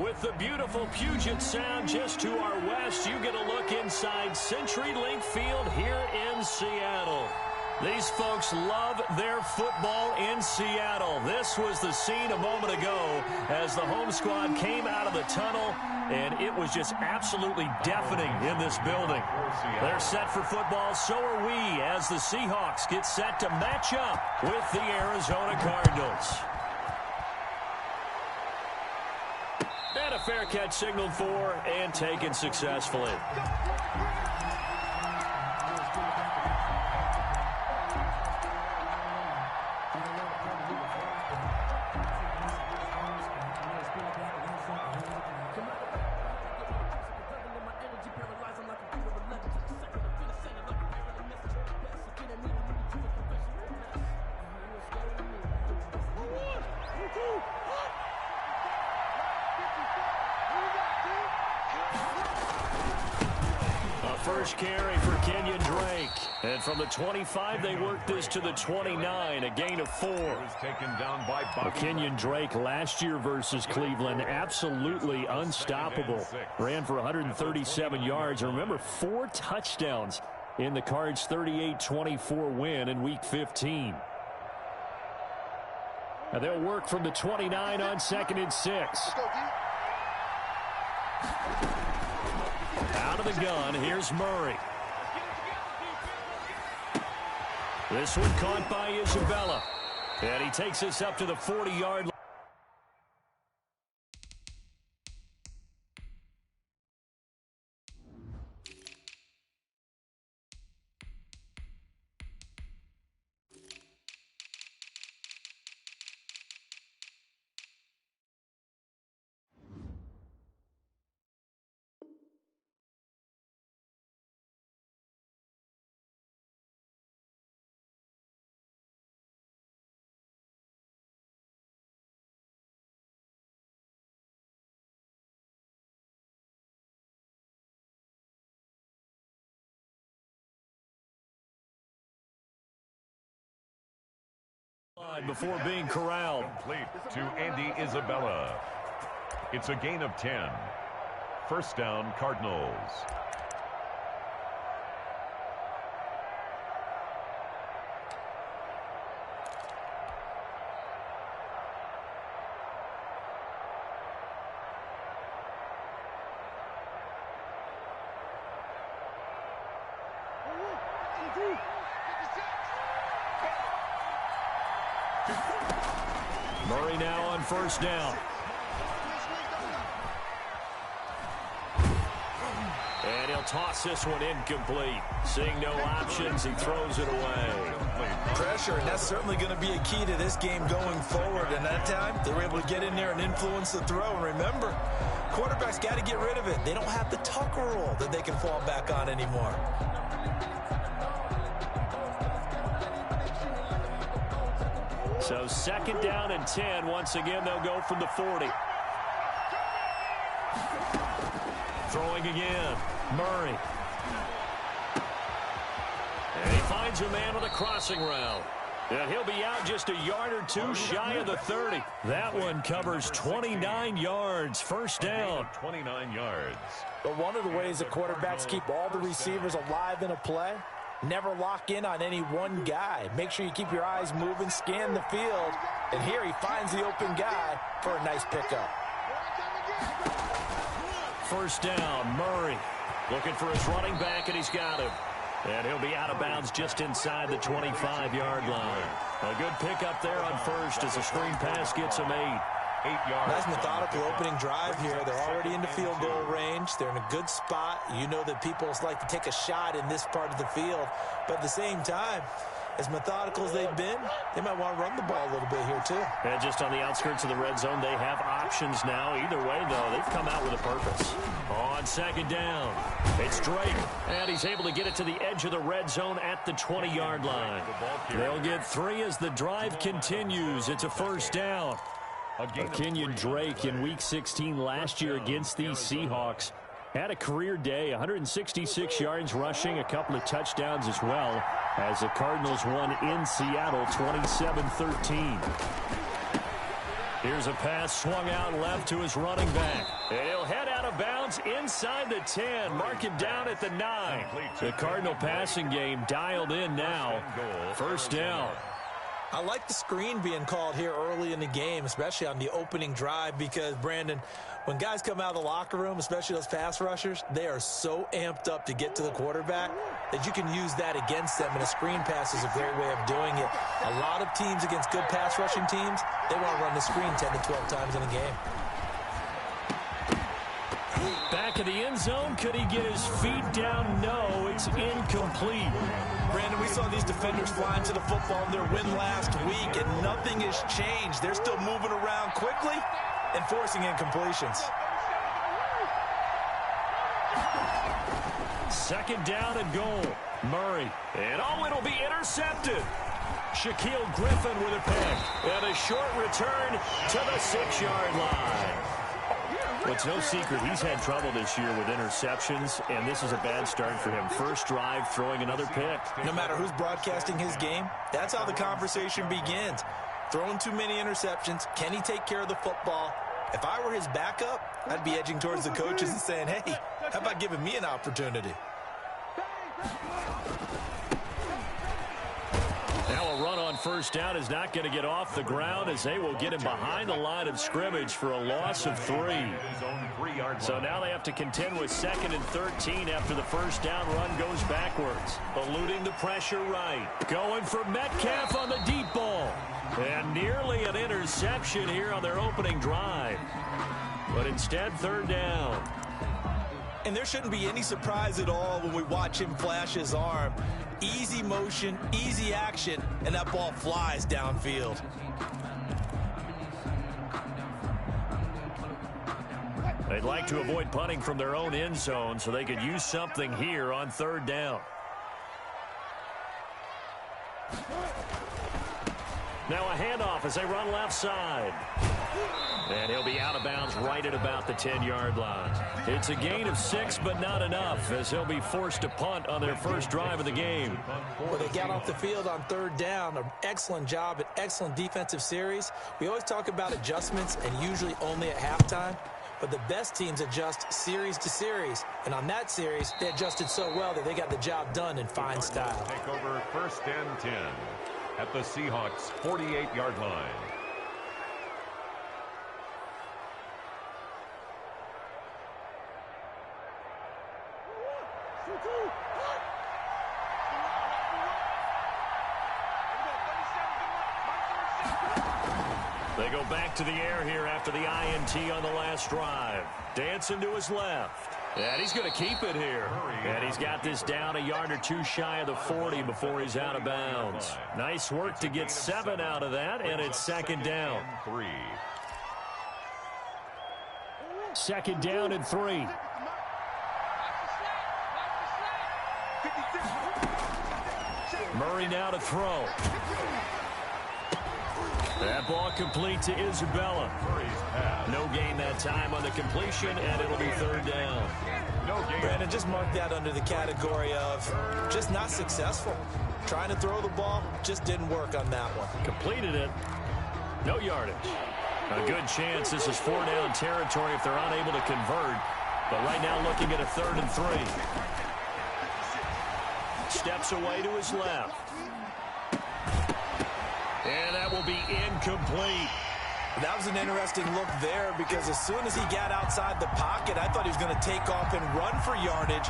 With the beautiful Puget Sound just to our west, you get a look inside CenturyLink Field here in Seattle. These folks love their football in Seattle. This was the scene a moment ago as the home squad came out of the tunnel, and it was just absolutely deafening in this building. They're set for football, so are we, as the Seahawks get set to match up with the Arizona Cardinals. And a fair catch signaled for and taken successfully. First carry for Kenyon Drake. And from the 25, they worked this to the 29, a gain of 4. Taken down by Kenyon Drake last year versus Cleveland, absolutely unstoppable. Ran for 137 yards. And remember, 4 touchdowns in the Cards' 38-24 win in Week 15. Now they'll work from the 29 on 2nd and 6. Out of the gun, here's Murray. This one caught by Isabella. And he takes us up to the 40-yard line. Before being corralled. Complete to Andy Isabella. It's a gain of 10. First down, Cardinals. Murray now on first down. And he'll toss this one incomplete. Seeing no options, he throws it away. Pressure, and that's certainly going to be a key to this game going forward. And that time, they were able to get in there and influence the throw. And remember, quarterbacks got to get rid of it. They don't have the Tucker rule that they can fall back on anymore. So 2nd down and 10. Once again, they'll go from the 40. Throwing again. Murray. And he finds a man on the crossing route. And he'll be out just a yard or two shy of the 30. That one covers 29 yards. First down. 29 yards. But one of the ways that quarterbacks keep all the receivers alive in a play, never lock in on any one guy. Make sure you keep your eyes moving, scan the field. And here he finds the open guy for a nice pickup. First down, Murray. Looking for his running back, and he's got him. And he'll be out of bounds just inside the 25-yard line. A good pickup there on first as a screen pass gets him 8. 8 yards. Nice methodical opening drive here. They're already in the field goal range. They're in a good spot. You know that people like to take a shot in this part of the field. But at the same time, as methodical as they've been, they might want to run the ball a little bit here too. And just on the outskirts of the red zone, they have options now. Either way, though, they've come out with a purpose. On 2nd down, it's Drake. And he's able to get it to the edge of the red zone at the 20-yard line. They'll get 3 as the drive continues. It's a first down. Kenyon Drake in Week 16 last year against these Seahawks had a career day, 166 yards rushing, a couple of touchdowns as well, as the Cardinals won in Seattle 27-13. Here's a pass swung out left to his running back. And he'll head out of bounds inside the 10. Mark him down at the 9. The Cardinal passing game dialed in now. First down. I like the screen being called here early in the game, especially on the opening drive, because, Brandon, when guys come out of the locker room, especially those pass rushers, they are so amped up to get to the quarterback that you can use that against them, and a screen pass is a great way of doing it. A lot of teams against good pass rushing teams, they want to run the screen 10 to 12 times in a game. Back of the end zone. Could he get his feet down? No, it's incomplete. Brandon, we saw these defenders flying to the football in their win last week, and nothing has changed. They're still moving around quickly and forcing incompletions. Second down and goal. Murray. And it'll be intercepted. Shaquille Griffin with a pick. And a short return to the 6-yard line. Well, it's no secret he's had trouble this year with interceptions, and this is a bad start for him. First drive, throwing another pick. No matter who's broadcasting his game, that's how the conversation begins. Throwing too many interceptions. Can he take care of the football? If I were his backup, I'd be edging towards the coaches and saying, hey, how about giving me an opportunity? Now a run on first down is not going to get off the ground, as they will get him behind the line of scrimmage for a loss of 3. So now they have to contend with 2nd and 13 after the first down run goes backwards. Eluding the pressure right. Going for Metcalf on the deep ball. And nearly an interception here on their opening drive. But instead, third down. And there shouldn't be any surprise at all when we watch him flash his arm. Easy motion, easy action, and that ball flies downfield. They'd like to avoid punting from their own end zone so they could use something here on third down. Now a handoff as they run left side. And he'll be out of bounds right at about the 10-yard line. It's a gain of 6, but not enough, as he'll be forced to punt on their first drive of the game. Well, they got off the field on third down. An excellent job, an excellent defensive series. We always talk about adjustments, and usually only at halftime. But the best teams adjust series to series. And on that series, they adjusted so well that they got the job done in fine style. Take over 1st and 10 at the Seahawks' 48-yard line. They go back to the air here after the INT on the last drive. Dancing to his left. And he's going to keep it here. And he's got this down a yard or two shy of the 40 before he's out of bounds. Nice work to get 7 out of that, and it's second down. 3. Second down and 3. Murray now to throw. That ball complete to Isabella. No gain that time on the completion, and it'll be third down. Brandon, just mark that under the category of just not successful. Trying to throw the ball, just didn't work on that one. Completed it. No yardage. A good chance this is 4-down territory if they're unable to convert. But right now looking at a 3rd and 3. Steps away to his left. And that will be incomplete. That was an interesting look there, because as soon as he got outside the pocket, I thought he was going to take off and run for yardage.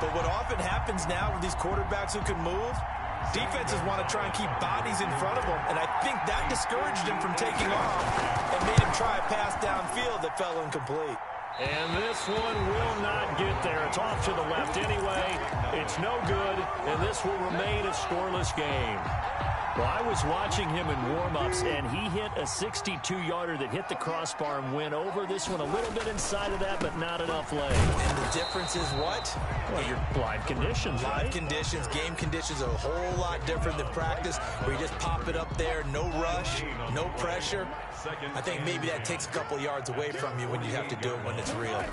But what often happens now with these quarterbacks who can move, defenses want to try and keep bodies in front of them. And I think that discouraged him from taking off and made him try a pass downfield that fell incomplete. And this one will not get there. It's off to the left anyway. It's no good, and this will remain a scoreless game. Well, I was watching him in warm-ups, and he hit a 62-yarder that hit the crossbar and went over. This one a little bit inside of that, but not enough leg. And the difference is what? Well, your live conditions, right? Live conditions, game conditions are a whole lot different than practice, where you just pop it up there, no rush, no pressure. I think maybe that takes a couple yards away from you when you have to do it when it's real.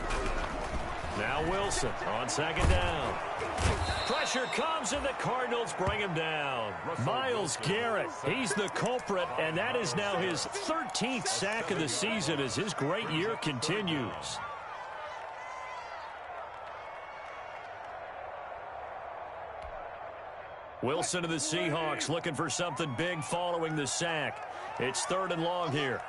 Now Wilson on second down. Pressure comes, and the Cardinals bring him down. Myles Garrett, he's the culprit, and that is now his 13th sack of the season as his great year continues. Wilson of the Seahawks looking for something big following the sack. It's 3rd and long here.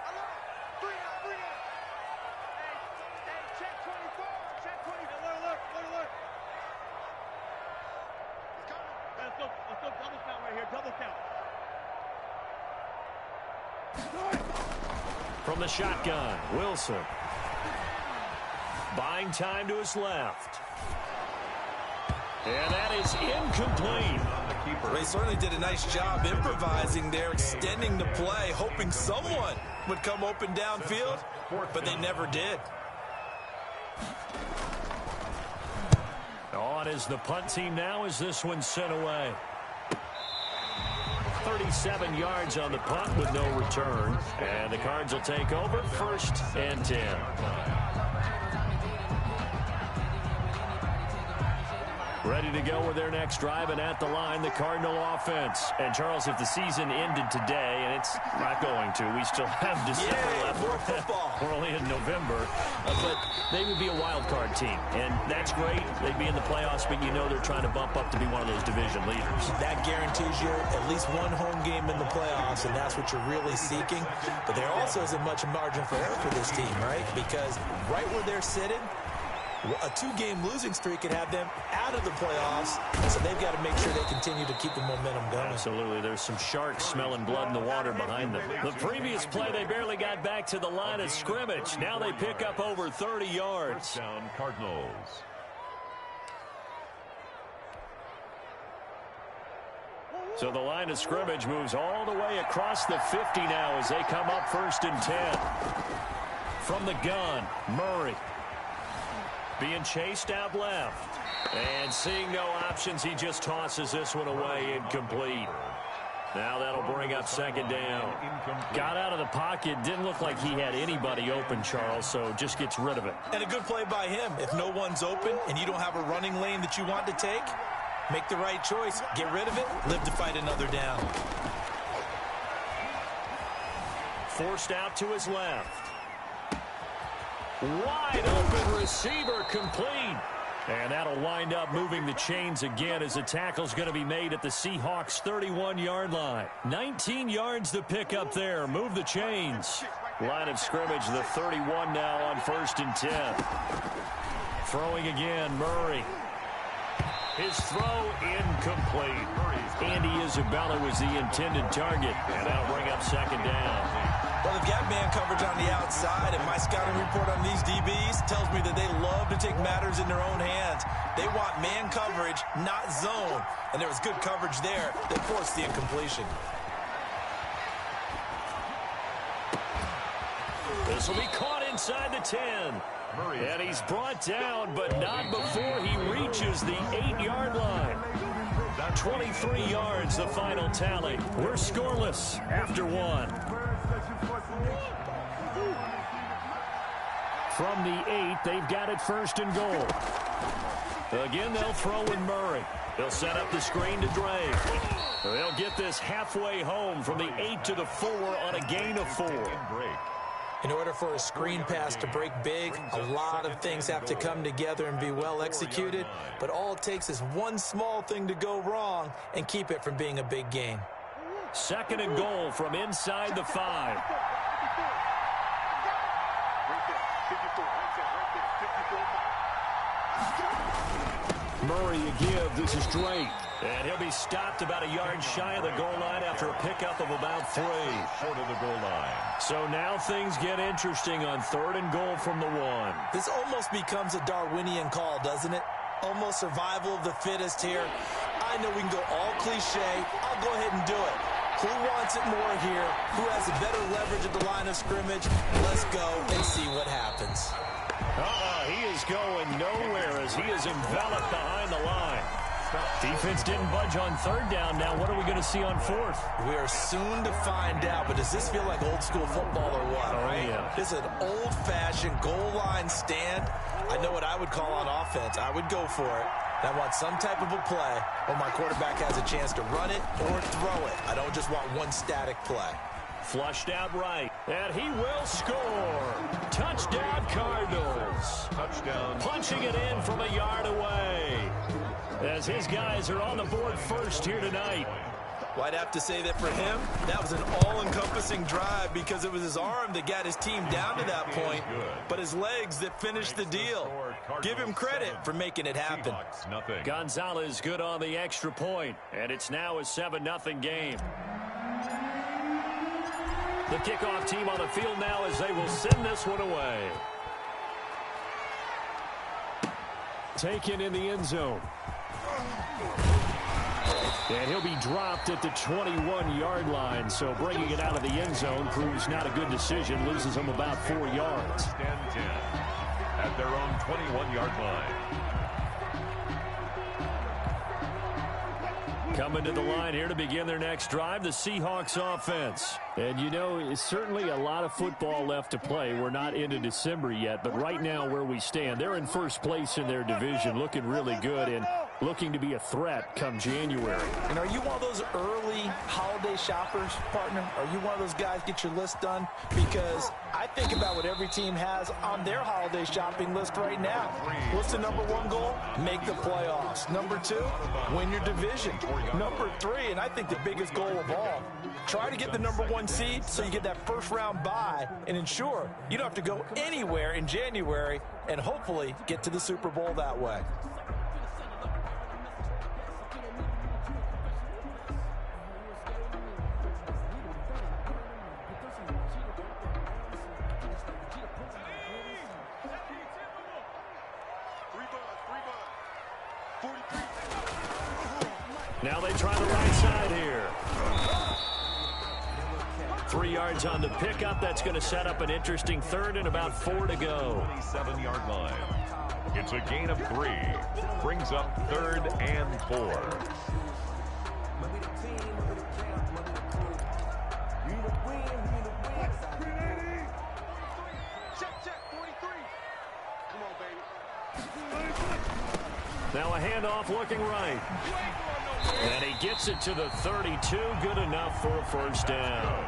From the shotgun, Wilson. Buying time to his left. And that is incomplete. They certainly did a nice job improvising there, extending the play, hoping someone would come open downfield, but they never did. On is the punt team now as this one's sent away. 37 yards on the punt with no return. And the Cards will take over 1st and 10. Ready to go with their next drive, and at the line, the Cardinal offense. And, Charles, if the season ended today, and it's not going to, we still have December left. More football. We're only in November. But they would be a wild card team, and that's great. They'd be in the playoffs, but you know they're trying to bump up to be one of those division leaders. That guarantees you at least one home game in the playoffs, and that's what you're really seeking. But there also isn't much margin for error for this team, right? Because right where they're sitting, a 2-game losing streak could have them out of the playoffs, so they've got to make sure they continue to keep the momentum going. Absolutely. There's some sharks smelling blood in the water behind them. The previous play, they barely got back to the line of scrimmage. Now they pick up over 30 yards. Down Cardinals. So the line of scrimmage moves all the way across the 50 now as they come up 1st and 10. From the gun, Murray. Being chased out left. And seeing no options, he just tosses this one away, incomplete. Now that'll bring up 2nd down. Got out of the pocket. Didn't look like he had anybody open, Charles, so just gets rid of it. And a good play by him. If no one's open and you don't have a running lane that you want to take, make the right choice. Get rid of it. Live to fight another down. Forced out to his left. Wide open receiver, complete. And that'll wind up moving the chains again as the tackle's going to be made at the Seahawks' 31-yard line. 19 yards to pick up there. Move the chains. Line of scrimmage, the 31 now on 1st and 10. Throwing again, Murray. His throw incomplete. Andy Isabella was the intended target. And that'll bring up 2nd down. Well, they've got man coverage on the outside, and my scouting report on these DBs tells me that they love to take matters in their own hands. They want man coverage, not zone. And there was good coverage there that forced the incompletion. This will be caught inside the 10. And he's brought down, but not before he reaches the 8-yard line. 23 yards, the final tally. We're scoreless after 1. From the 8, they've got it 1st and goal. Again, they'll throw in Murray. They'll set up the screen to Drake. They'll get this halfway home from the 8 to the 4 on a gain of 4. In order for a screen pass to break big, a lot of things have to come together and be well executed. But all it takes is one small thing to go wrong and keep it from being a big gain. 2nd and goal from inside the 5. Murray a give. This is Drake. And he'll be stopped about a yard shy of the goal line after a pickup of about 3. Short of the goal line. So now things get interesting on 3rd and goal from the 1. This almost becomes a Darwinian call, doesn't it? Almost survival of the fittest here. I know we can go all cliche. I'll go ahead and do it. Who wants it more here? Who has a better leverage at the line of scrimmage? Let's go and see what happens. He is going nowhere as he is enveloped behind the line. Defense didn't budge on third down. Now what are we going to see on fourth? We are soon to find out, but does this feel like old school football or what? Oh, right? yeah. This is an old-fashioned goal line stand. I know what I would call on offense. I would go for it. I want some type of a play where my quarterback has a chance to run it or throw it. I don't just want one static play. Flushed out right, and he will score. Touchdown, Cardinals. Touchdown. Punching it in from a yard away, as his guys are on the board first here tonight. Well, I'd have to say that for him, that was an all-encompassing drive because it was his arm that got his team down to that point, but his legs that finished the deal. Give him credit for making it happen. Gonzalez good on the extra point, and it's now a 7-0 game. The kickoff team on the field now as they will send this one away. Taken in the end zone. And he'll be dropped at the 21-yard line, so bringing it out of the end zone proves not a good decision, loses him about 4 yards. Stand 10 at their own 21-yard line. Coming to the line here to begin their next drive, the Seahawks offense. And, you know, it's certainly a lot of football left to play. We're not into December yet, but right now where we stand, they're in first place in their division, looking really good and looking to be a threat come January. And are you one of those early holiday shoppers, partner? Are you one of those guys get your list done? Because I think about what every team has on their holiday shopping list right now. What's the number one goal? Make the playoffs. Number 2, win your division. Number 3, and I think the biggest goal of all, try to get the number 1 seed so you get that first round bye and ensure you don't have to go anywhere in January and hopefully get to the Super Bowl that way. Now they try the right side here. 3 yards on the pickup. That's going to set up an interesting third and about 4 to go. 27-yard line. It's a gain of 3. Brings up 3rd and 4. Now a handoff looking right. And he gets it to the 32. Good enough for a first down.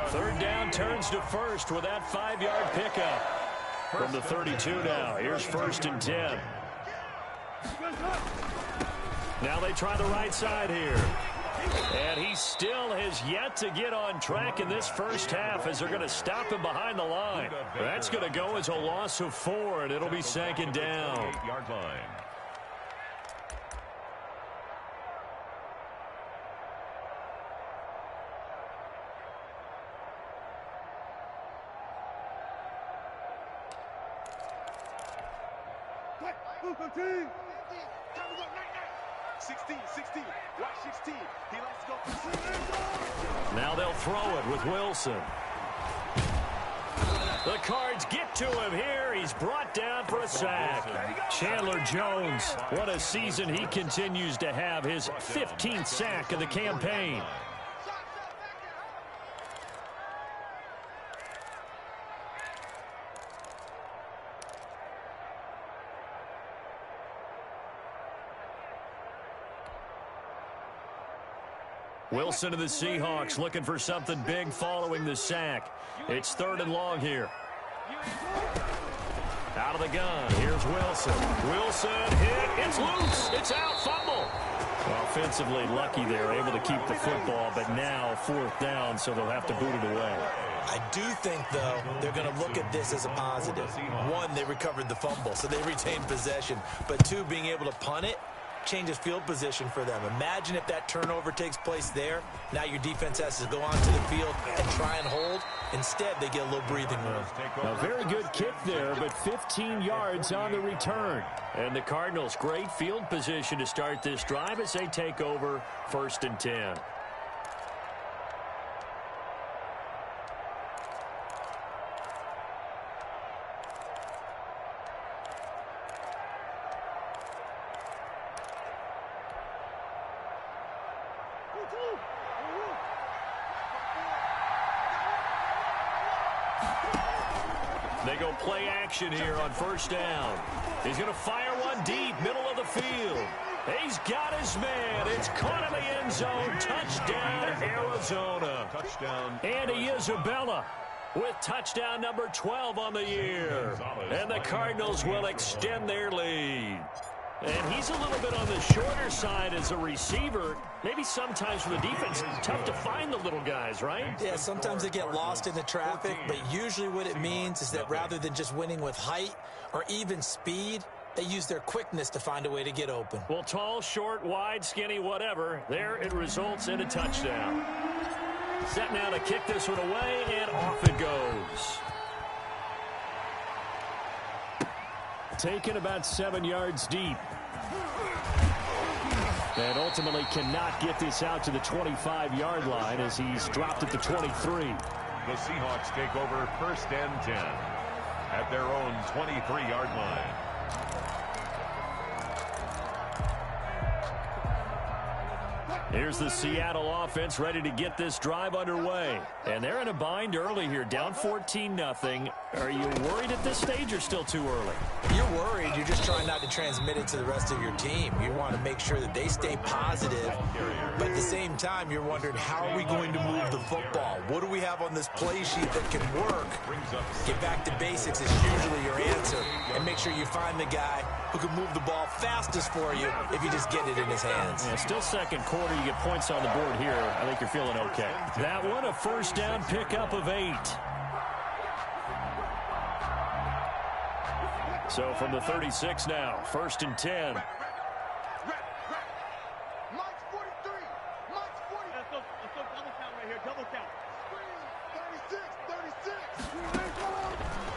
3rd down turns to first with that 5-yard pickup. From the 32 now. Here's 1st and 10. Now they try the right side here. And he still has yet to get on track in this first half as they're going to stop him behind the line. That's going to go as a loss of 4, and it'll be 2nd down. 8-yard line. Now they'll throw it with Wilson. The Cards get to him here. He's brought down for a sack. Chandler Jones, what a season he continues to have. His 15th sack of the campaign. Wilson of the Seahawks looking for something big following the sack. It's 3rd and long here. Out of the gun. Here's Wilson. Wilson hit. It's loose. It's out. Fumble. Offensively lucky they're able to keep the football, but now 4th down, so they'll have to boot it away. I do think, though, they're going to look at this as a positive. 1, they recovered the fumble, so they retained possession. But 2, being able to punt it changes field position for them. Imagine if that turnover takes place there. Now your defense has to go onto the field and try and hold. Instead, they get a little breathing room. A very good kick there, but 15 yards on the return. And the Cardinals, great field position to start this drive as they take over 1st and 10. They go play action here on first down. He's going to fire one deep, middle of the field. He's got his man. It's caught in the end zone. Touchdown, Arizona. Touchdown. Andy Isabella with touchdown number 12 on the year. And the Cardinals will extend their lead. And he's a little bit on the shorter side as a receiver. Maybe sometimes for the defense, tough to find the little guys, right? Yeah, sometimes they get lost in the traffic, but usually what it means is that rather than just winning with height or even speed, they use their quickness to find a way to get open. Well, tall, short, wide, skinny, whatever, there it results in a touchdown. Set now to kick this one away, and off it goes. Taken about 7 yards deep. And ultimately cannot get this out to the 25-yard line as he's dropped at the 23. The Seahawks take over first and 10 at their own 23-yard line. Here's the Seattle offense ready to get this drive underway. And they're in a bind early here, down 14-0. Are you worried at this stage or still too early? You're worried. You're just trying not to transmit it to the rest of your team. You want to make sure that they stay positive. But at the same time, you're wondering, how are we going to move the football? What do we have on this play sheet that can work? Get back to basics is usually your answer. And make sure you find the guy who can move the ball fastest for you if you just get it in his hands. Yeah, still second quarter. You get points on the board here. I think you're feeling okay. That one, a first down pickup of 8. So from the 36 now, first and 10.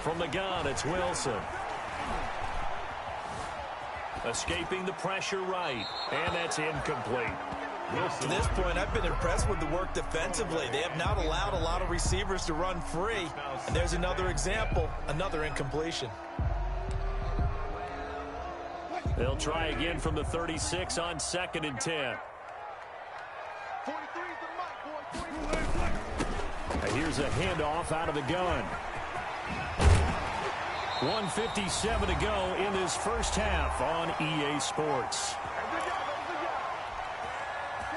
From the gun, it's Wilson. Escaping the pressure right, and that's incomplete. To this point, I've been impressed with the work defensively. They have not allowed a lot of receivers to run free. And there's another example, another incompletion. They'll try again from the 36 on second and 10. Here's a handoff out of the gun. 1:57 to go in this first half on EA Sports.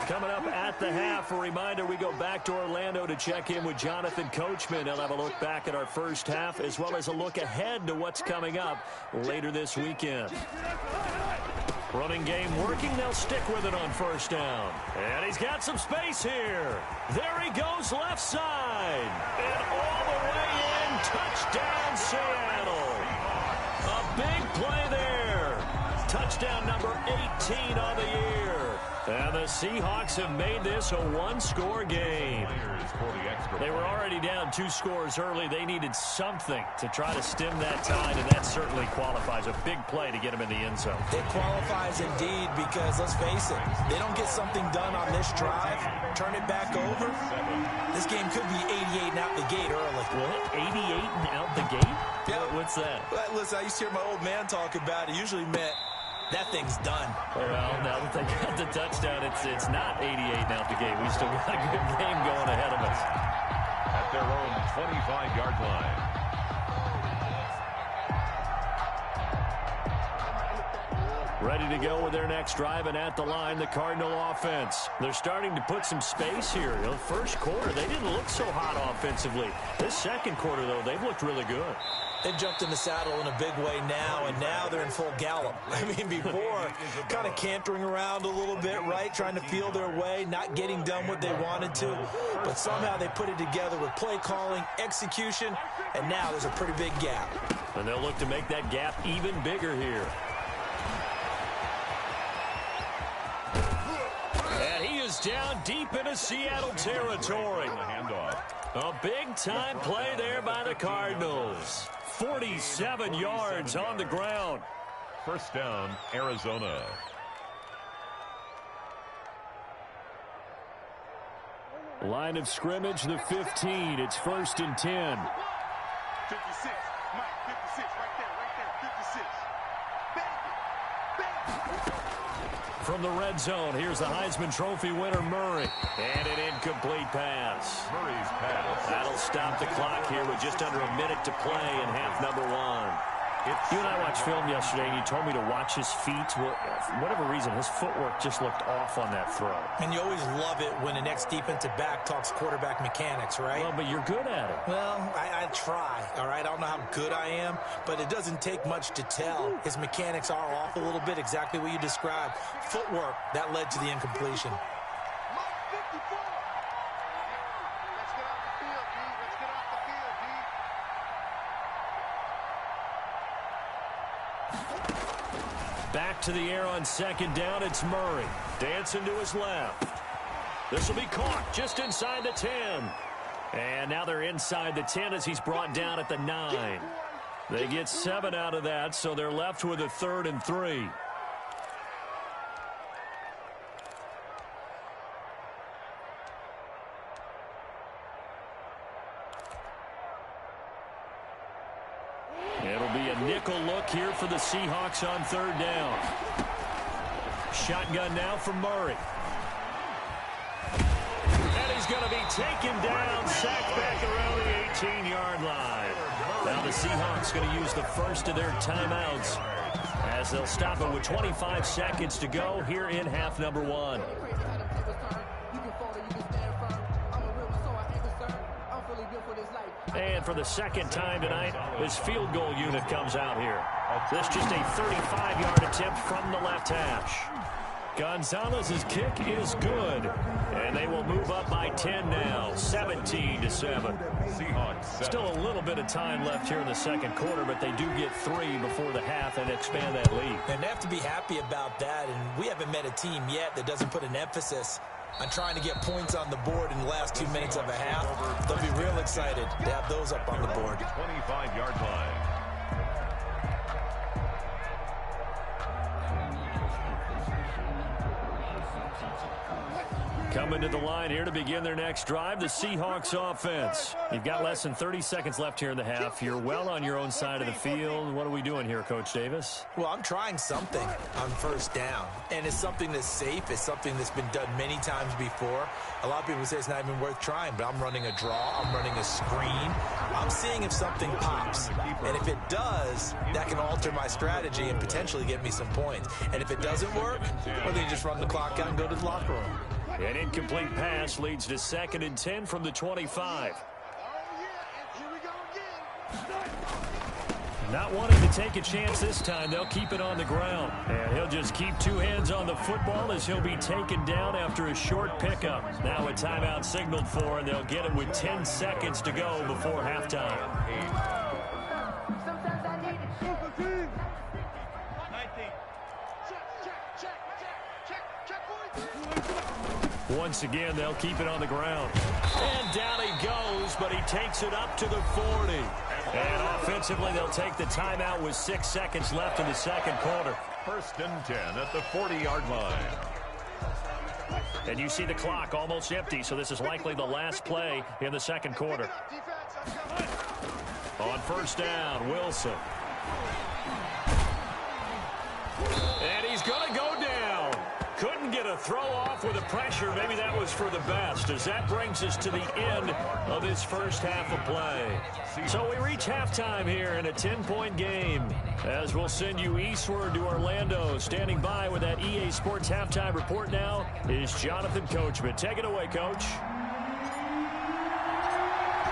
Coming up at the half, a reminder, we go back to Orlando to check in with Jonathan Coachman. He'll have a look back at our first half as well as a look ahead to what's coming up later this weekend. Running game working. They'll stick with it on first down. And he's got some space here. There he goes left side. And all the way in. Touchdown, Seattle. A big play there. Touchdown number 18 on the year. And the Seahawks have made this a one-score game. They were already down 2 scores early. They needed something to try to stem that tide, and that certainly qualifies. A big play to get them in the end zone. It qualifies indeed because, let's face it, they don't get something done on this drive, turn it back over, this game could be 88 and out the gate early. What? 88 and out the gate? Yeah. What's that? Listen, I used to hear my old man talk about it. Usually meant that thing's done. Well, now that they got the touchdown, it's not 88 and out the gate. We still got a good game going ahead of us. At their own 25-yard line. Ready to go with their next drive, and at the line, the Cardinal offense. They're starting to put some space here. The first quarter, they didn't look so hot offensively. This second quarter, though, they've looked really good. They've jumped in the saddle in a big way now, and now they're in full gallop. I mean, before, kind of cantering around a little bit, right, trying to feel their way, not getting done what they wanted to, but somehow they put it together with play calling, execution, and now there's a pretty big gap. And they'll look to make that gap even bigger here. And he is down deep into Seattle territory. A big-time play there by the Cardinals. 47 yards on the ground. First down, Arizona. Line of scrimmage, the 15. It's first and 10. 56. Mike, 56. Right there. 56. from the red zone. Here's the Heisman Trophy winner, Murray. And an incomplete pass. Murray's pass. That'll stop the clock here with just under a minute to play in half number 1. You and I watched film yesterday, and you told me to watch his feet. Well, for whatever reason, his footwork just looked off on that throw. And you always love it when the next defensive back talks quarterback mechanics, right? Well, but you're good at it. Well, I try, all right? I don't know how good I am, but it doesn't take much to tell. His mechanics are off a little bit, exactly what you described. Footwork, that led to the incompletion. Back to the air on second down. It's Murray. Dancing to his left. This will be caught just inside the 10. And now they're inside the 10 as he's brought down at the 9. They get 7 out of that, so they're left with a 3rd and 3. It'll be a nickel look here for the Seahawks on 3rd down. Shotgun now for Murray. And he's going to be taken down, sacked back around the 18-yard line. Now the Seahawks going to use the first of their timeouts as they'll stop it with 25 seconds to go here in half number 1. And for the second time tonight, his field goal unit comes out here. This just a 35-yard attempt from the left hash. Gonzalez's kick is good. And they will move up by 10 now, 17-7. Seahawks. Still a little bit of time left here in the second quarter, but they do get 3 before the half and expand that lead. And they have to be happy about that. And we haven't met a team yet that doesn't put an emphasis on trying to get points on the board in the last 2 minutes of a half. They'll be real excited to have those up on the board. 25-yard line. Coming to the line here to begin their next drive, the Seahawks offense. You've got less than 30 seconds left here in the half. You're well on your own side of the field. What are we doing here, Coach Davis? Well, I'm trying something on first down, and it's something that's safe. It's something that's been done many times before. A lot of people say it's not even worth trying, but I'm running a draw. I'm running a screen. I'm seeing if something pops, and if it does, that can alter my strategy and potentially get me some points. And if it doesn't work, well, then you just run the clock out and go to the locker room. An incomplete pass leads to 2nd and 10 from the 25. Not wanting to take a chance this time, they'll keep it on the ground. And he'll just keep 2 hands on the football as he'll be taken down after a short pickup. Now a timeout signaled for, and they'll get it with 10 seconds to go before halftime. Once again, they'll keep it on the ground. And down he goes, but he takes it up to the 40. And offensively, they'll take the timeout with 6 seconds left in the second quarter. 1st and 10 at the 40-yard line. And you see the clock almost empty, so this is likely the last play in the second quarter. On first down, Wilson. And he's going to go down. Couldn't get a throw off with the pressure. Maybe that was for the best, as that brings us to the end of this first half of play. So we reach halftime here in a 10-point game, as we'll send you eastward to Orlando. Standing by with that EA Sports halftime report now is Jonathan Coachman. Take it away, Coach.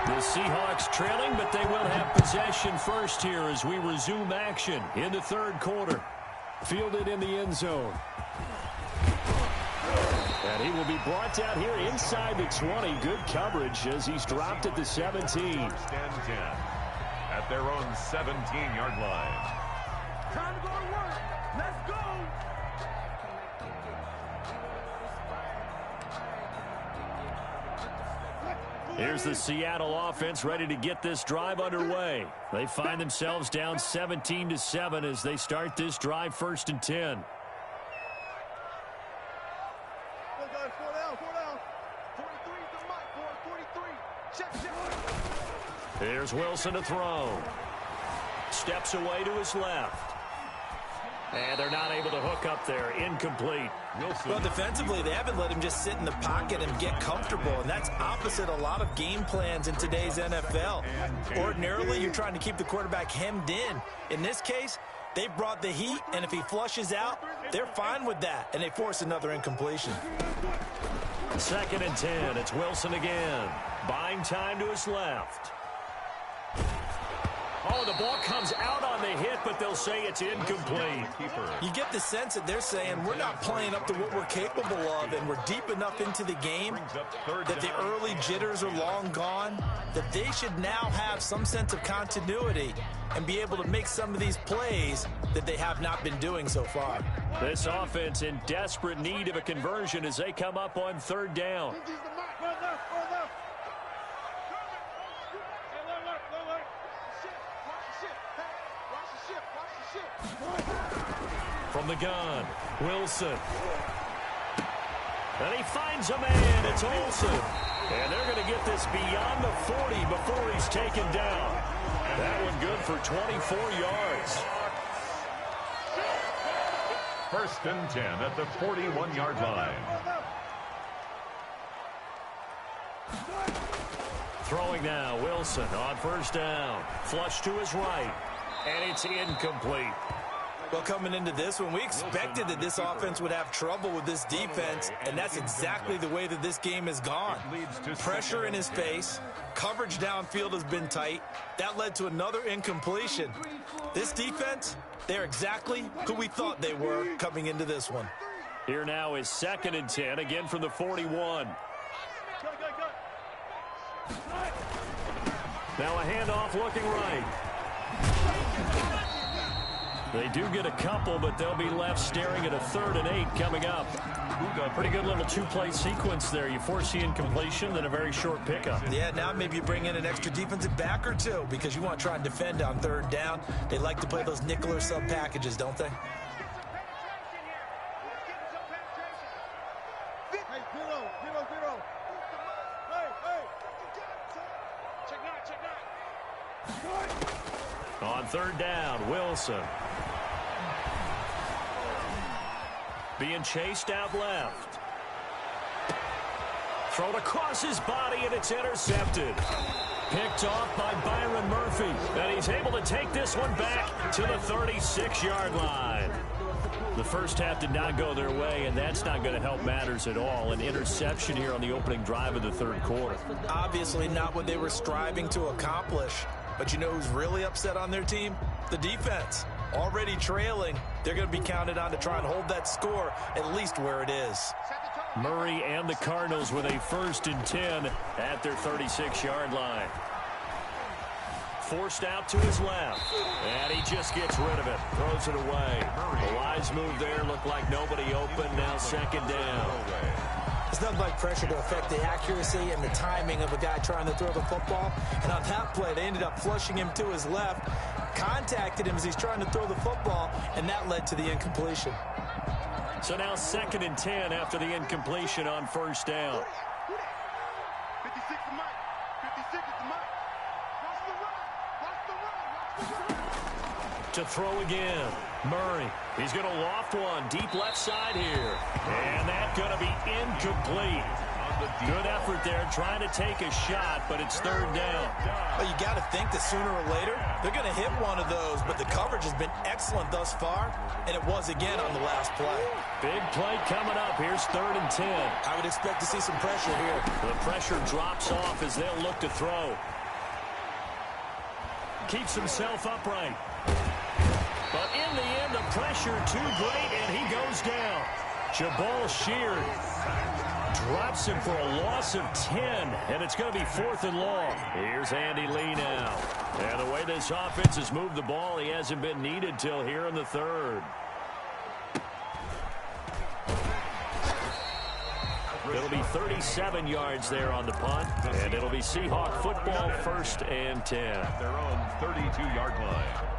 The Seahawks trailing, but they will have possession first here as we resume action in the third quarter. Fielded in the end zone. And he will be brought down here inside the 20. Good coverage as he's dropped at the 17. 1st and 10 at their own 17-yard line. Time to go to work. Let's go. Here's the Seattle offense ready to get this drive underway. They find themselves down 17-7 as they start this drive 1st and 10. Here's Wilson to throw. Steps away to his left. And they're not able to hook up there. Incomplete. Well, defensively, they haven't let him just sit in the pocket and get comfortable, and that's opposite a lot of game plans in today's NFL. Ordinarily, you're trying to keep the quarterback hemmed in. In this case, they brought the heat, and if he flushes out, they're fine with that, and they force another incompletion. 2nd and 10. It's Wilson again. Buying time to his left. Oh, the ball comes out on the hit, but they'll say it's incomplete. You get the sense that they're saying we're not playing up to what we're capable of, and we're deep enough into the game that the early jitters are long gone, that they should now have some sense of continuity and be able to make some of these plays that they have not been doing so far. This offense in desperate need of a conversion as they come up on 3rd down. From the gun, Wilson. And he finds a man. It's Olsen. And they're going to get this beyond the 40 before he's taken down. That one good for 24 yards. 1st and 10 at the 41-yard line. Throwing now, Wilson on 1st down. Flush to his right. And it's incomplete. Well, coming into this one, we expected that this offense would have trouble with this defense, and that's exactly the way that this game has gone. Pressure in his face. Coverage downfield has been tight. That led to another incompletion. This defense, they're exactly who we thought they were coming into this one. Here now is 2nd and 10, again from the 41. Now a handoff looking right. They do get a couple, but they'll be left staring at a 3rd and 8 coming up. Pretty good little 2-play sequence there. You force the incompletion, then a very short pickup. Yeah, now maybe you bring in an extra defensive back or two because you want to try and defend on 3rd down. They like to play those nickel or sub packages, don't they? On 3rd down, Wilson. Being chased out left. Thrown across his body, and it's intercepted. Picked off by Byron Murphy. And he's able to take this one back to the 36-yard line. The first half did not go their way, and that's not going to help matters at all. An interception here on the opening drive of the 3rd quarter. Obviously not what they were striving to accomplish. But you know who's really upset on their team? The defense. Already trailing. They're going to be counted on to try and hold that score at least where it is. Murray and the Cardinals with a 1st and 10 at their 36-yard line. Forced out to his left. And he just gets rid of it. Throws it away. A wise move there. Looked like nobody open. Now 2nd down. It's nothing like pressure to affect the accuracy and the timing of a guy trying to throw the football. And on that play, they ended up flushing him to his left, contacted him as he's trying to throw the football, and that led to the incompletion. So now 2nd and 10 after the incompletion on 1st down. 56 to Mike. 56 to Mike. Watch the run. To throw again. Murray. He's going to loft one deep left side here. And that's going to be incomplete. Good effort there trying to take a shot, but it's 3rd down. Well, you got to think that sooner or later they're going to hit one of those, but the coverage has been excellent thus far, and it was again on the last play. Big play coming up. Here's 3rd and 10. I would expect to see some pressure here. The pressure drops off as they'll look to throw. Keeps himself upright. But in the end, the pressure too great, and he goes down. Jabal Sheard drops him for a loss of 10, and it's going to be 4th and long. Here's Andy Lee now. And the way this offense has moved the ball, he hasn't been needed till here in the 3rd. It'll be 37 yards there on the punt, and it'll be Seahawk football 1st and 10. Their own 32-yard line.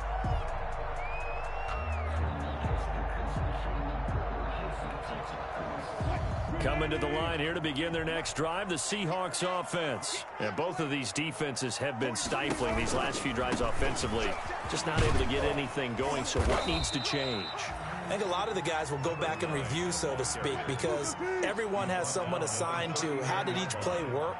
Coming to the line here to begin their next drive, the Seahawks offense. And both of these defenses have been stifling these last few drives offensively. Just not able to get anything going, so what needs to change? I think a lot of the guys will go back and review, so to speak, because everyone has someone assigned to how did each play work.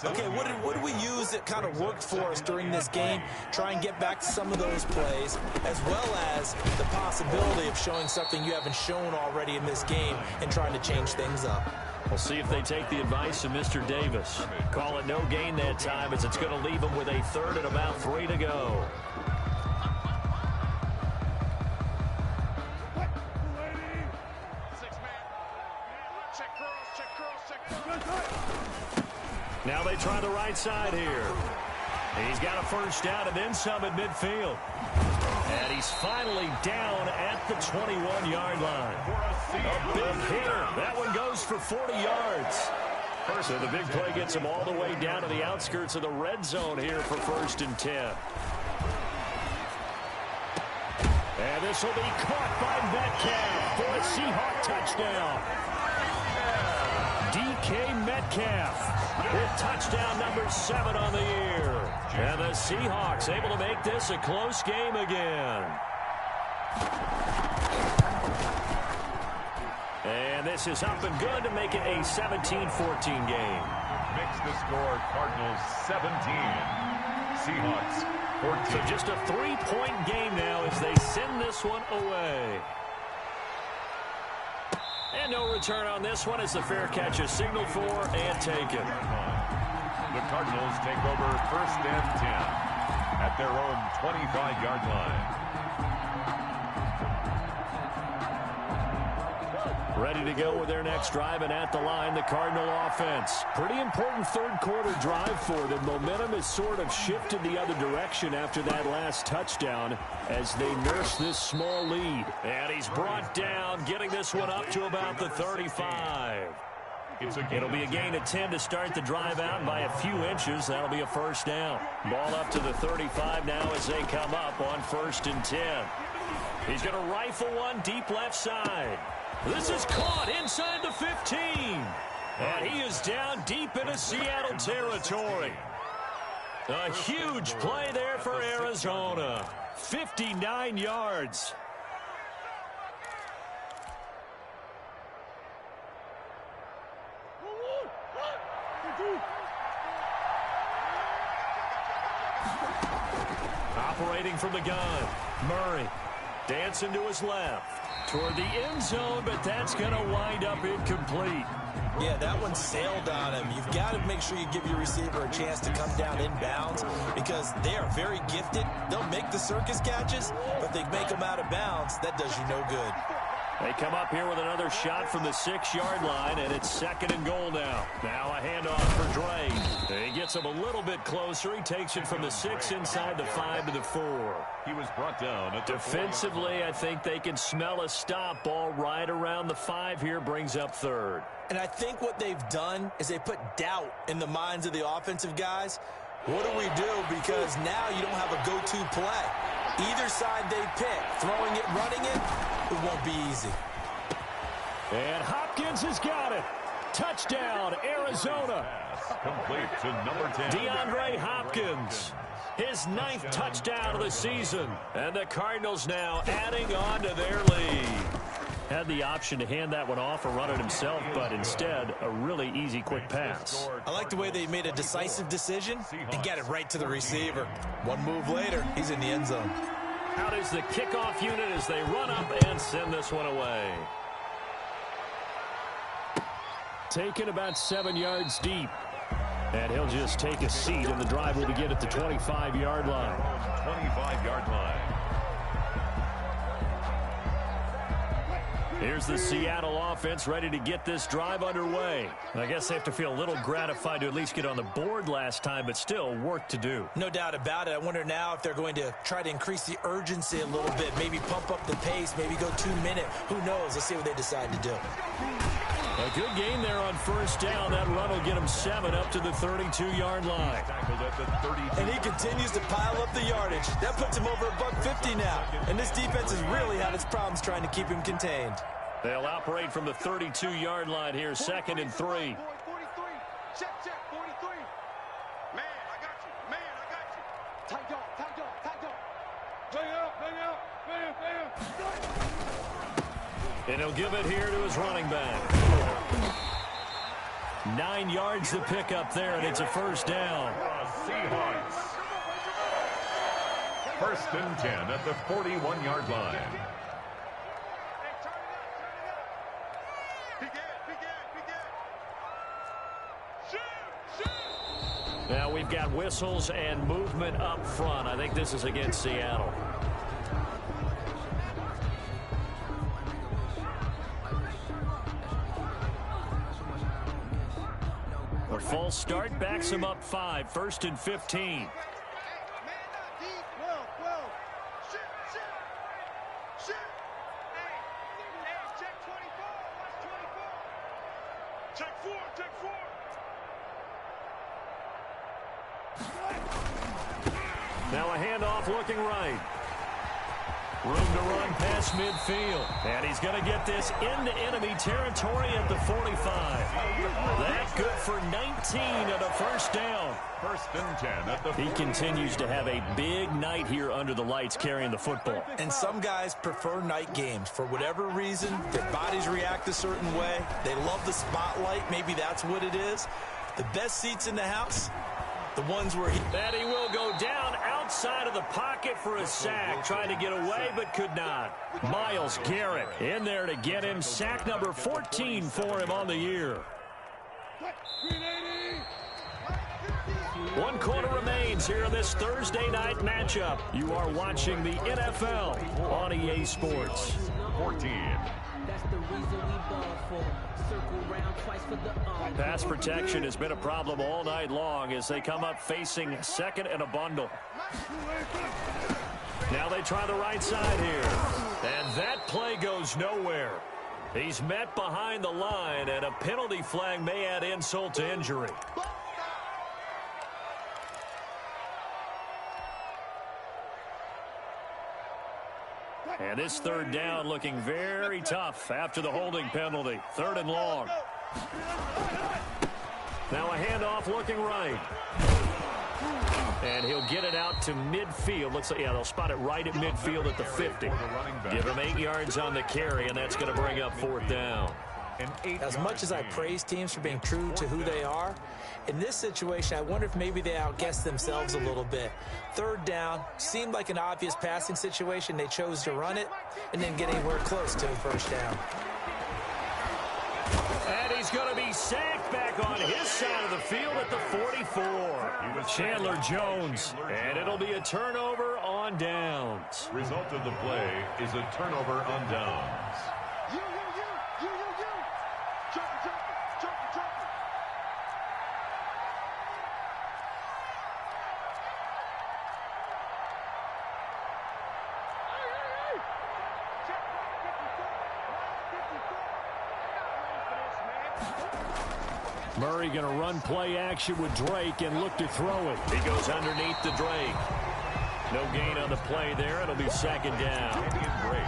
Okay, what did we use that kind of worked for us during this game? Try and get back to some of those plays, as well as the possibility of showing something you haven't shown already in this game and trying to change things up. We'll see if they take the advice of Mr. Davis. Call it no gain that time, as it's going to leave them with a third and about 3 to go. Now they try the right side here. He's got a first down and then some at midfield. And he's finally down at the 21-yard line. A big hitter. That one goes for 40 yards. So the big play gets him all the way down to the outskirts of the red zone here for 1st and 10. And this will be caught by Metcalf for a Seahawk touchdown. DK Metcalf with touchdown number 7 on the year. And the Seahawks able to make this a close game again. And this is up and good to make it a 17-14 game. Makes the score Cardinals 17. Seahawks 14. So just a 3-point game now as they send this one away. And no return on this one as the fair catch is signaled for and taken. The Cardinals take over 1st and 10 at their own 25-yard line. Ready to go with their next drive, and at the line, the Cardinal offense. Pretty important third-quarter drive for them. Momentum has sort of shifted the other direction after that last touchdown as they nurse this small lead. And he's brought down, getting this one up to about the 35. It'll be a gain of 10 to start the drive out, and by a few inches, that'll be a first down. Ball up to the 35 now as they come up on 1st and 10. He's going to rifle one deep left side. This is caught inside the 15. And he is down deep into Seattle territory. A huge play there for Arizona. 59 yards. Operating from the gun, Murray dancing to his left toward the end zone, but that's going to wind up incomplete. Yeah, that one sailed on him. You've got to make sure you give your receiver a chance to come down inbounds because they are very gifted. They'll make the circus catches, but they make them out of bounds. That does you no good. They come up here with another shot from the 6-yard line, and it's 2nd and goal now. Now a handoff for Dre. He gets him a little bit closer. He takes it from the 6 inside the 5 to the 4. He was brought down at the Defensively, I think they can smell a stop. Ball right around the 5 here, brings up 3rd. And I think what they've done is they put doubt in the minds of the offensive guys. What do we do? Because now you don't have a go-to play. Either side they pick, throwing it, running it won't be easy. And Hopkins has got it. Touchdown, Arizona. Complete to number 10. DeAndre Hopkins. His 9th touchdown of the season. And the Cardinals now adding on to their lead. Had the option to hand that one off or run it himself, but instead, a really easy, quick pass. I like the way they made a decisive decision and get it right to the receiver. One move later, he's in the end zone. Out is the kickoff unit as they run up and send this one away. Taken about 7 yards deep. And he'll just take a seat, and the drive will begin at the 25-yard line. 25-yard line. Here's the Seattle offense ready to get this drive underway. I guess they have to feel a little gratified to at least get on the board last time, but still work to do. No doubt about it. I wonder now if they're going to try to increase the urgency a little bit, maybe pump up the pace, maybe go 2-minute. Who knows? Let's see what they decide to do. A good game there on 1st down. That run will get him 7 up to the 32-yard line. And he continues to pile up the yardage. That puts him over $150 now. And this defense has really had its problems trying to keep him contained. They'll operate from the 32-yard line here, 2nd and 3. 43. Check, 43. Man, I got you. Man, I got you. Tight dog. Bang out. And he'll give it here to his running back. 9 yards to pick up there, and it's a first down. Seahawks. First and 10 at the 41-yard line. Now we've got whistles and movement up front. I think this is against Seattle. A false start backs him up 5. First and 15. Now a handoff looking right. Room to run past midfield. And he's going to get this into enemy territory at the 45. That good for 19 and a first down. First and 10 at the 40. He continues to have a big night here under the lights carrying the football. And some guys prefer night games. For whatever reason, their bodies react a certain way. They love the spotlight. Maybe that's what it is. The best seats in the house, the ones where he will go down outside of the pocket for a sack. Tried to get away, but could not. Myles Garrett in there to get him. Sack number 14 for him on the year. 1 quarter remains here in this Thursday night matchup. You are watching the NFL on EA Sports. 14. Pass protection has been a problem all night long as they come up facing second and a bundle. Now they try the right side here. And that play goes nowhere. He's met behind the line, and a penalty flag may add insult to injury. And this third down looking very tough after the holding penalty. 3rd and long. Now a handoff looking right. And he'll get it out to midfield. Looks like, yeah, they'll spot it right at midfield at the 50. Give him 8 yards on the carry, and that's going to bring up 4th down. As much as I praise teams for being true to who they are, in this situation, I wonder if maybe they outguessed themselves a little bit. 3rd down seemed like an obvious passing situation. They chose to run it and didn't get anywhere close to a first down. And he's going to be sacked back on his side of the field at the 44. Chandler Jones, and it'll be a turnover on downs. Result of the play is a turnover on downs. Murray going to run play action with Drake and look to throw it. He goes underneath to Drake. No gain on the play there. It'll be 2nd down.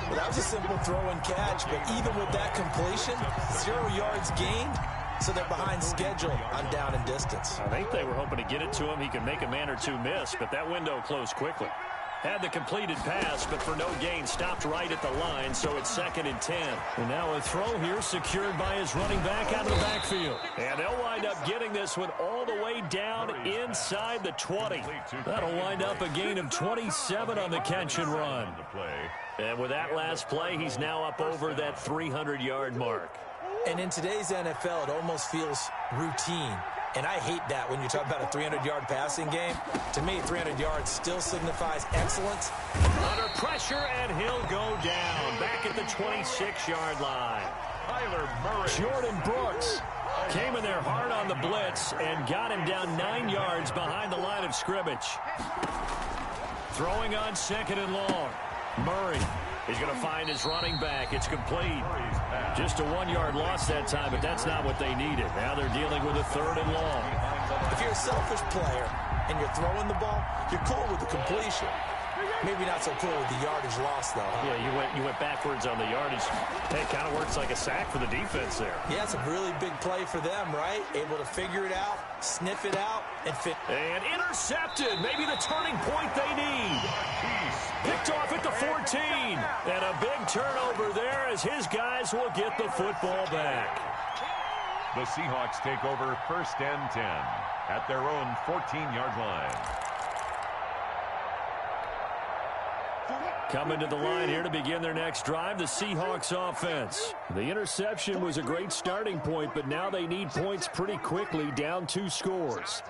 Well, that was a simple throw and catch, but even with that completion, 0 yards gained, so they're behind schedule on down and distance. I think they were hoping to get it to him. He could make a man or two miss, but that window closed quickly. Had the completed pass, but for no gain, stopped right at the line, so it's 2nd and 10. And now a throw here secured by his running back out of the backfield. And they'll wind up getting this one all the way down inside the 20. That'll wind up a gain of 27 on the catch and run. And with that last play, he's now up over that 300-yard mark. And in today's NFL, it almost feels routine. And I hate that when you talk about a 300-yard passing game. To me, 300 yards still signifies excellence. Under pressure, and he'll go down. Back at the 26-yard line. Tyler Murray. Jordan Brooks came in there hard on the blitz and got him down 9 yards behind the line of scrimmage. Throwing on 2nd and long. Murray. He's going to find his running back. It's complete. Just a 1-yard loss that time, but that's not what they needed. Now they're dealing with a 3rd and long. If you're a selfish player and you're throwing the ball, you're cool with the completion. Maybe not so cool with the yardage loss, though. Huh? Yeah, you went backwards on the yardage. Hey, it kind of works like a sack for the defense there. Yeah, it's a really big play for them, right? Able to figure it out, sniff it out, and fit. And intercepted. Maybe the turning point they need. Picked off at the 14. And a big turnover there as his guys will get the football back. The Seahawks take over 1st and 10 at their own 14-yard line. Coming to the line here to begin their next drive, the Seahawks offense. The interception was a great starting point, but now they need points pretty quickly, down 2 scores.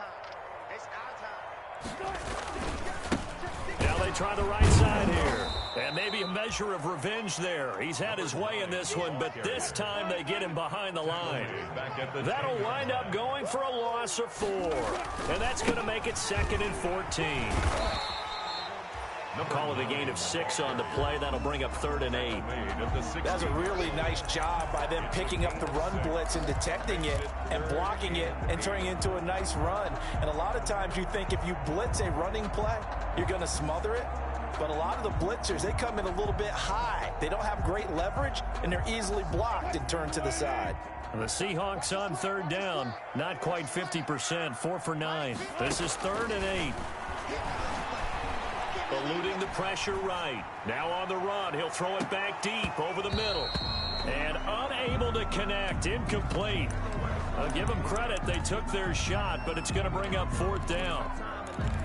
Now they try the right side here. And maybe a measure of revenge there. He's had his way in this one, but this time they get him behind the line. That'll wind up going for a loss of 4. And that's going to make it 2nd and 14. Call it a gain of 6 on the play. That'll bring up 3rd and 8. That's a really nice job by them picking up the run blitz and detecting it and blocking it and turning it into a nice run. And a lot of times you think if you blitz a running play, you're going to smother it. But a lot of the blitzers, they come in a little bit high. They don't have great leverage, and they're easily blocked and turned to the side. The Seahawks on 3rd down. Not quite 50%, 4 for 9. This is 3rd and 8. Eluding the pressure right. Now on the run. He'll throw it back deep over the middle. And unable to connect. Incomplete. I'll give them credit. They took their shot, but it's going to bring up 4th down.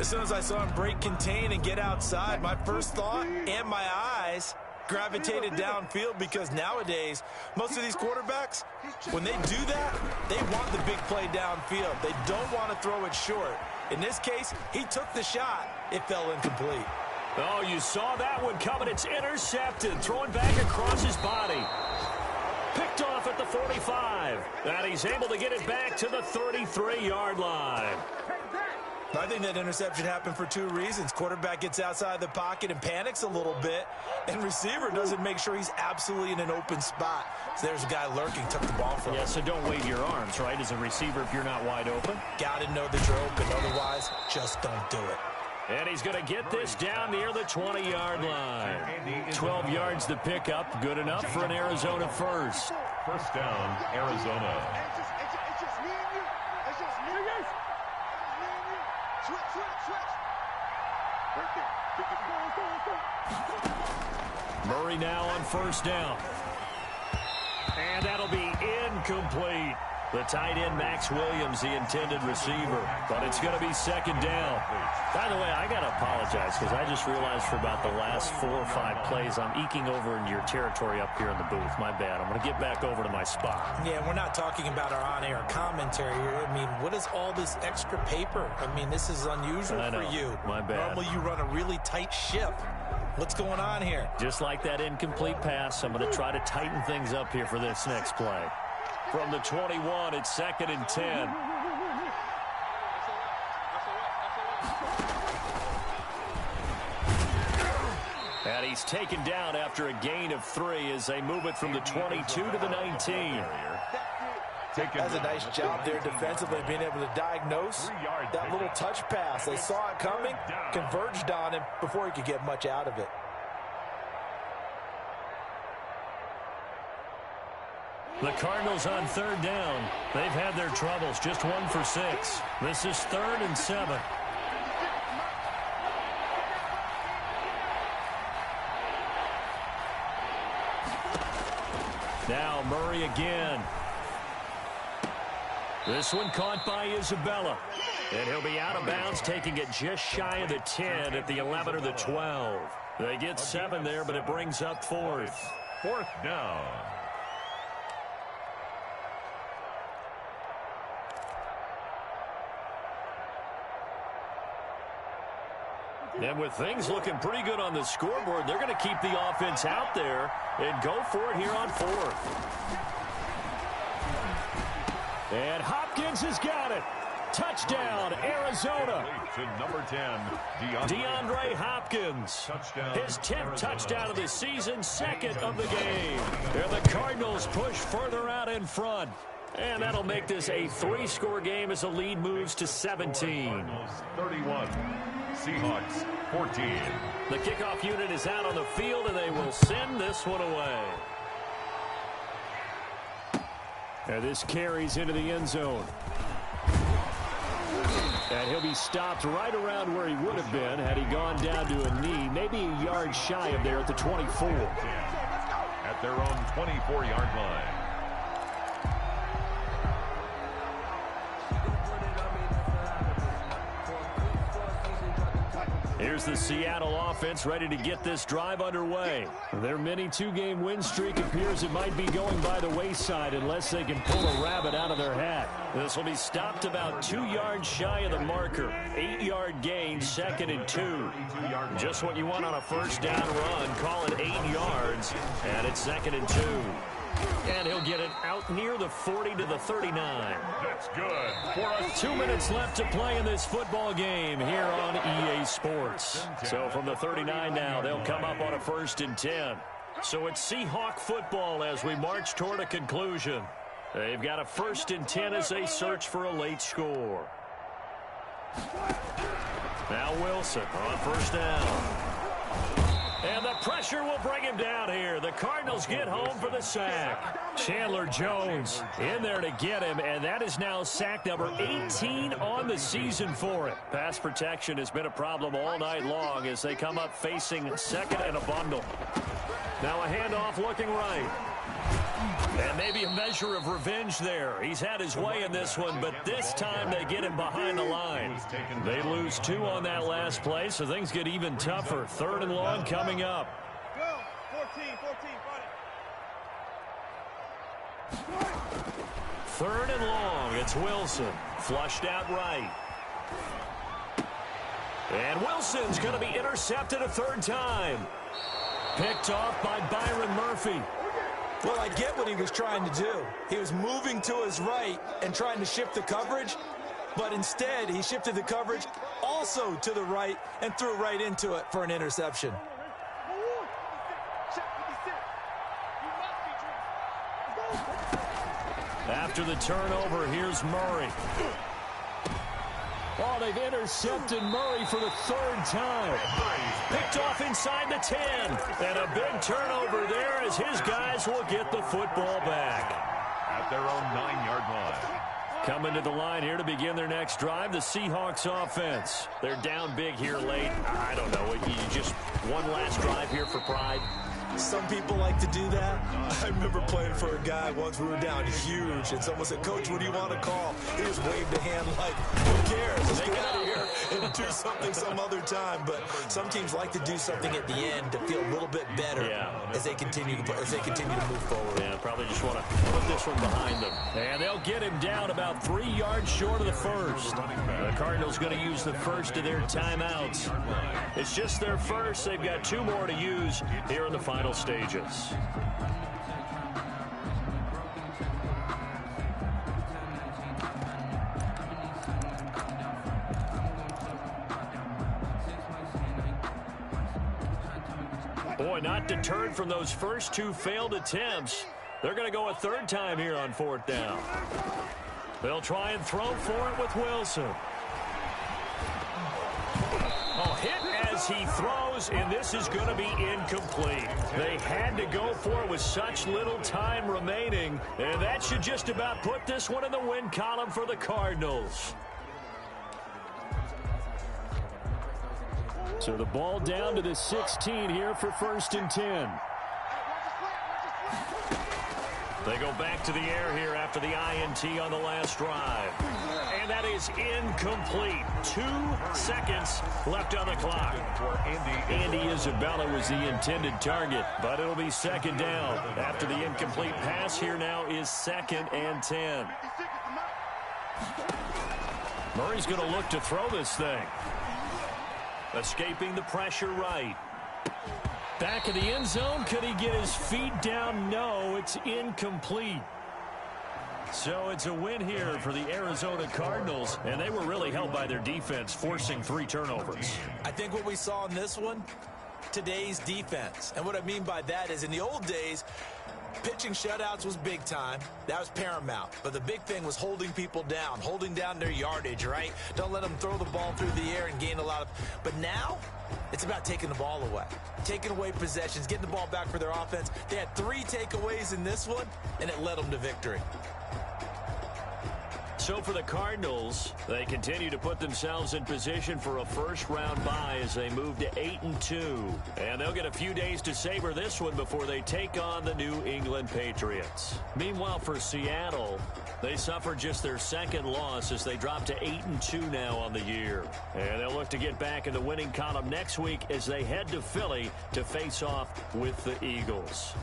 As soon as I saw him break contain and get outside, my first thought and my eyes gravitated downfield, because nowadays, most of these quarterbacks, when they do that, they want the big play downfield. They don't want to throw it short. In this case, he took the shot. It fell incomplete. Oh, you saw that one coming. It's intercepted. Throwing back across his body. Picked off at the 45. And he's able to get it back to the 33-yard line. I think that interception happened for 2 reasons. Quarterback gets outside the pocket and panics a little bit, and receiver doesn't make sure he's absolutely in an open spot. So there's a guy lurking, took the ball from him. Yeah, so don't wave your arms, right, as a receiver if you're not wide open. Got to know that you're open. Otherwise, just don't do it. And he's going to get this down near the 20-yard line. 12 yards to pick up. Good enough for an Arizona first. 1st down, Arizona. Murray now on 1st down. And that'll be incomplete. The tight end, Max Williams, the intended receiver. But it's going to be 2nd down. By the way, I got to apologize because I just realized for about the last 4 or 5 plays, I'm eking over into your territory up here in the booth. My bad. I'm going to get back over to my spot. Yeah, we're not talking about our on-air commentary here. I mean, what is all this extra paper? I mean, this is unusual for you. My bad. Normally you run a really tight ship. What's going on here? Just like that incomplete pass, I'm going to try to tighten things up here for this next play. From the 21, it's 2nd and 10. And he's taken down after a gain of 3 as they move it from the 22 to the 19. That's a nice job there defensively, being able to diagnose that little touch pass. They saw it coming, converged on him before he could get much out of it. The Cardinals on 3rd down. They've had their troubles, just 1 for 6. This is 3rd and 7. Now Murray again. This one caught by Isabella. And he'll be out of bounds, taking it just shy of the 10 at the 11 or the 12. They get 7 there, but it brings up 4th. 4th down. And with things looking pretty good on the scoreboard, they're going to keep the offense out there and go for it here on 4th. And Hopkins has got it. Touchdown, Arizona. To number 10, DeAndre Hopkins. His 10th touchdown of the season, 2nd of the game. And the Cardinals push further out in front. And that'll make this a 3-score game as the lead moves to 17. 31. Seahawks 14. The kickoff unit is out on the field, and they will send this one away. And this carries into the end zone. And he'll be stopped right around where he would have been had he gone down to a knee, maybe a yard shy of there at the 24. At their own 24-yard line. Here's the Seattle offense ready to get this drive underway. Their mini 2-game win streak appears it might be going by the wayside unless they can pull a rabbit out of their hat. This will be stopped about 2 yards shy of the marker. 8-yard gain, 2nd and 2. Just what you want on a first down run. Call it 8 yards, and it's 2nd and 2. And he'll get it out near the 40 to the 39. That's good. For us. 2 minutes left to play in this football game here on EA Sports. So from the 39 now, they'll come up on a 1st and 10. So it's Seahawk football as we march toward a conclusion. They've got a 1st and 10 as they search for a late score. Now Wilson on 1st down. And the pressure will bring him down here. The Cardinals get home for the sack. Chandler Jones in there to get him, and that is now sack number 18 on the season for it. Pass protection has been a problem all night long as they come up facing 2nd and a bundle. Now a handoff looking right. And maybe a measure of revenge there. He's had his way in this one, but this time they get him behind the line. They lose 2 on that last play, so things get even tougher. 3rd and long coming up. Go. 14, 3rd and long. It's Wilson. Flushed out right. And Wilson's going to be intercepted a 3rd time. Picked off by Byron Murphy. Well, I get what he was trying to do. He was moving to his right and trying to shift the coverage, but instead he shifted the coverage also to the right and threw right into it for an interception. After the turnover, here's Murray. Oh, they've intercepted Murray for the 3rd time. Picked off inside the 10. And a big turnover there as his guys will get the football back. At their own 9-yard line. Coming to the line here to begin their next drive, the Seahawks offense. They're down big here late. I don't know. You just one last drive here for pride. Some people like to do that. I remember playing for a guy once. We were down huge, and someone said, "Coach, what do you want to call?" He just waved a hand like, "Who cares? Let's get out of here and do something some other time." But some teams like to do something at the end to feel a little bit better as they continue to move forward. Yeah, probably just want to put this one behind them. And they'll get him down about 3 yards short of the 1st. The Cardinals going to use the first of their timeouts. It's just their first. They've got 2 more to use here in the final stages. Boy, not deterred from those first 2 failed attempts. They're going to go a 3rd time here on 4th down. They'll try and throw for it with Wilson. Oh, hit as he throws, and this is going to be incomplete. They had to go for it with such little time remaining, and that should just about put this one in the win column for the Cardinals. So the ball down to the 16 here for 1st and 10. They go back to the air here after the INT on the last drive. And that is incomplete. 2 seconds left on the clock. Andy Isabella was the intended target, but it'll be 2nd down. After the incomplete pass, here now is 2nd and 10. Murray's going to look to throw this thing. Escaping the pressure right. Back of the end zone. Could he get his feet down? No, it's incomplete. So it's a win here for the Arizona Cardinals, and they were really held by their defense, forcing 3 turnovers. I think what we saw in this one, today's defense. And what I mean by that is in the old days, Pitching shutouts was big time. That was paramount. But the big thing was holding people down, holding down their yardage, right? Don't let them throw the ball through the air and gain a lot of... But now, it's about taking the ball away. Taking away possessions, getting the ball back for their offense. They had 3 takeaways in this one, and it led them to victory. So for the Cardinals, they continue to put themselves in position for a first-round bye as they move to 8-2. And they'll get a few days to savor this one before they take on the New England Patriots. Meanwhile, for Seattle, they suffered just their second loss as they drop to 8-2 now on the year. And they'll look to get back in the winning column next week as they head to Philly to face off with the Eagles.